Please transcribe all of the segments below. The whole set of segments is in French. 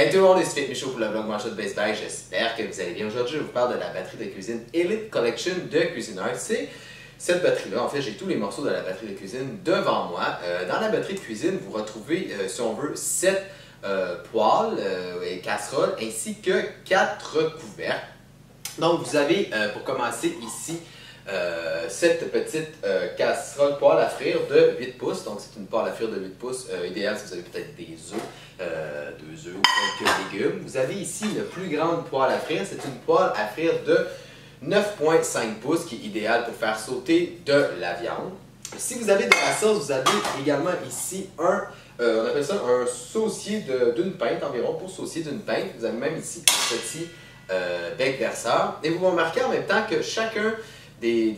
Hey tout le monde, c'est Michaud pour le blog Manchot Base Bag. J'espère que vous allez bien. Aujourd'hui, je vous parle de la batterie de cuisine Elite Collection de Cuisinart. C'est cette batterie-là. En fait, j'ai tous les morceaux de la batterie de cuisine devant moi. Dans la batterie de cuisine, vous retrouvez, si on veut, 7 poêles et casseroles ainsi que 4 couvercles. Donc, vous avez, pour commencer ici, cette petite casserole poêle à frire de 8 pouces. Donc, c'est une poêle à frire de 8 pouces, idéal si vous avez peut-être des œufs, 2 œufs ou quelques légumes. Vous avez ici une plus grande poêle à frire. C'est une poêle à frire de 9,5 pouces qui est idéale pour faire sauter de la viande. Si vous avez de la sauce, vous avez également ici on appelle ça un saucier d'une pinte environ, pour saucier d'une pinte. Vous avez même ici un petit bec verseur. Et vous remarquez en même temps que chacune des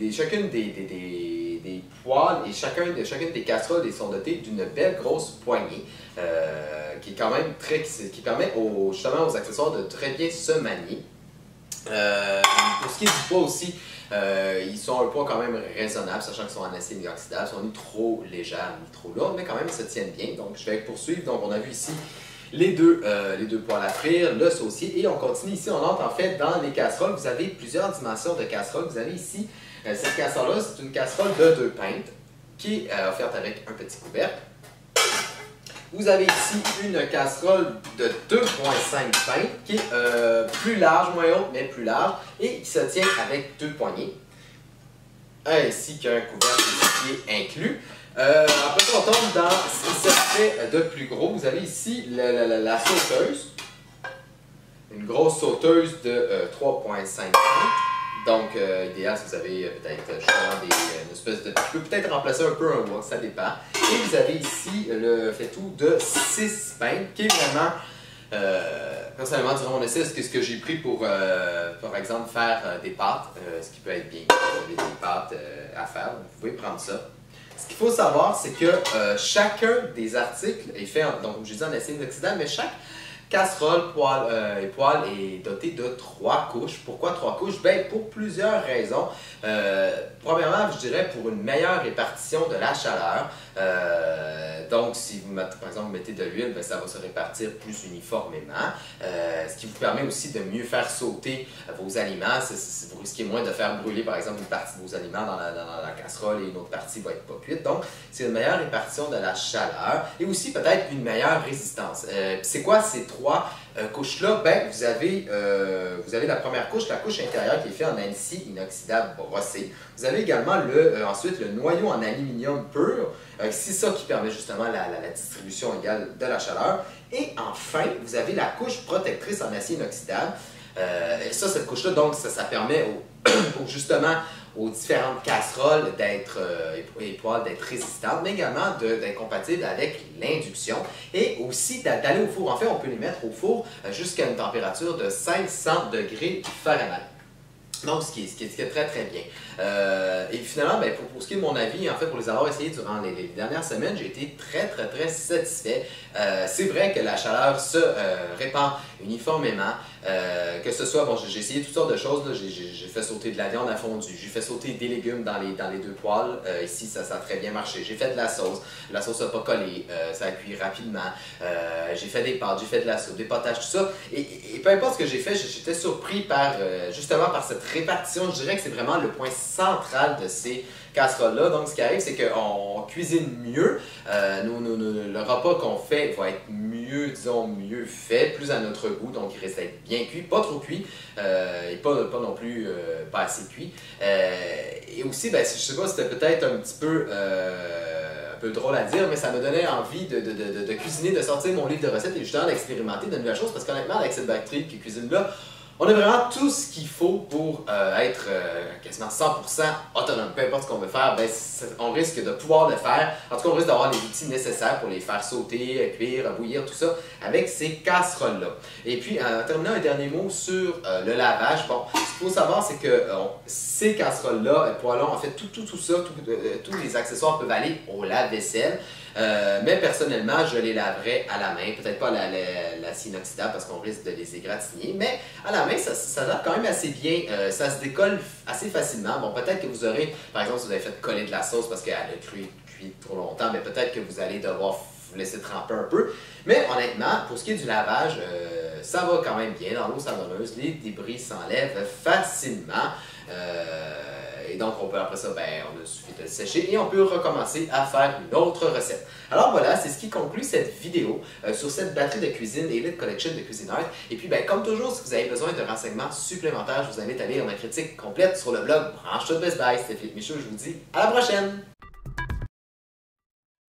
poêles et chacune des casseroles sont dotées d'une belle grosse poignée qui est quand même qui permet justement aux accessoires de très bien se manier. Pour ce qui est du poids aussi, ils sont un poids quand même raisonnable, sachant qu'ils sont en acier inoxydable, ils sont ni trop légers ni trop lourds, mais quand même ils se tiennent bien. Donc je vais poursuivre. Donc on a vu ici les deux poêles à frire, le saucier, et on continue ici. On entre en fait dans les casseroles. Vous avez plusieurs dimensions de casseroles. Vous avez ici cette casserole-là, c'est une casserole de 2 pintes qui est offerte avec un petit couvercle. Vous avez ici une casserole de 2,5 pintes qui est plus large, moins haute, mais plus large, et qui se tient avec 2 poignées, ainsi qu'un couvercle qui est inclus. Après ça, on tombe dans ce qui se fait de plus gros. Vous avez ici la sauteuse, une grosse sauteuse de 3,5 pintes. Donc, idéal si vous avez peut-être une espèce de... Je peux peut-être remplacer un peu un wok, ça dépend. Et vous avez ici le fait-tout de 6 pintes, qui est vraiment, personnellement, durant mon essai, ce que j'ai pris pour, par exemple, faire des pâtes, ce qui peut être bien. Vous avez des pâtes à faire, donc vous pouvez prendre ça. Ce qu'il faut savoir, c'est que chacun des articles est fait, donc je dis en acier inoxydable, mais chaque casserole, poêle est dotée de 3 couches. Pourquoi 3 couches? Bien, pour plusieurs raisons. Premièrement, je dirais pour une meilleure répartition de la chaleur. Donc, si vous mettez, par exemple, vous mettez de l'huile, ça va se répartir plus uniformément. Ce qui vous permet aussi de mieux faire sauter vos aliments. Vous risquez moins de faire brûler, par exemple, une partie de vos aliments dans la casserole et une autre partie va être pas cuite. Donc, c'est une meilleure répartition de la chaleur et aussi peut-être une meilleure résistance. C'est quoi ces 3 couches-là? Ben, vous avez la première couche, la couche intérieure qui est faite en acier inoxydable brossé. Vous avez également ensuite le noyau en aluminium pur. C'est ça qui permet justement la distribution égale de la chaleur. Et enfin, vous avez la couche protectrice en acier inoxydable. Et ça, cette couche-là, donc, ça permet justement aux différentes casseroles et poêles d'être résistantes, mais également d'être compatibles avec l'induction et aussi d'aller au four. En fait, on peut les mettre au four jusqu'à une température de 500 degrés Fahrenheit. Donc, ce qui est très très bien. Et finalement, ben, pour ce qui est de mon avis, en fait, pour les avoir essayés durant les dernières semaines, j'ai été très très très satisfait. C'est vrai que la chaleur se répand uniformément. Que ce soit, bon, j'ai essayé toutes sortes de choses. J'ai fait sauter de la viande à fondue, j'ai fait sauter des légumes dans les 2 poêles. Ici, ça a très bien marché. J'ai fait de la sauce n'a pas collé, ça a cuit rapidement. J'ai fait des pâtes, j'ai fait de la soupe, des potages, tout ça. Et peu importe ce que j'ai fait, j'étais surpris justement par cette répartition. Je dirais que c'est vraiment le point central de ces casseroles-là. Donc, ce qui arrive, c'est qu'on cuisine mieux. Le repas qu'on fait va être mieux, disons, mieux fait, plus à notre goût. Donc, il reste d'être bien cuit, pas trop cuit, et pas non plus pas assez cuit. Et aussi, ben, je sais pas, c'était peut-être un petit peu drôle à dire, mais ça me donnait envie de cuisiner, de sortir mon livre de recettes et justement d'expérimenter de nouvelles choses. Parce qu'honnêtement, avec cette batterie qui cuisine-là, on a vraiment tout ce qu'il faut pour être quasiment 100% autonome. Peu importe ce qu'on veut faire, ben, on risque de pouvoir le faire. En tout cas, on risque d'avoir les outils nécessaires pour les faire sauter, cuire, bouillir, tout ça avec ces casseroles-là. Et puis, en terminant, un dernier mot sur le lavage. Bon, ce qu'il faut savoir, c'est que ces casseroles-là, poêlons, en fait, tout ça, tous les accessoires peuvent aller au lave-vaisselle. Mais personnellement, je les laverais à la main. Peut-être pas l'acier inoxydable parce qu'on risque de les égratigner, mais à la main, ça lave quand même assez bien. Ça se décolle assez facilement. Bon, peut-être que vous aurez, par exemple, si vous avez fait coller de la sauce parce qu'elle a cuit trop longtemps, mais peut-être que vous allez devoir vous laissez tremper un peu. Mais honnêtement, pour ce qui est du lavage, ça va quand même bien dans l'eau savonneuse. Les débris s'enlèvent facilement. Et donc, on peut après ça, on a suffi de le sécher et on peut recommencer à faire une autre recette. Alors voilà, c'est ce qui conclut cette vidéo sur cette batterie de cuisine Elite Collection de Cuisinart. Et puis, comme toujours, si vous avez besoin de renseignements supplémentaires, je vous invite à lire ma critique complète sur le blog Branche-toi de Best Buy. C'était Philippe Michaud, je vous dis à la prochaine!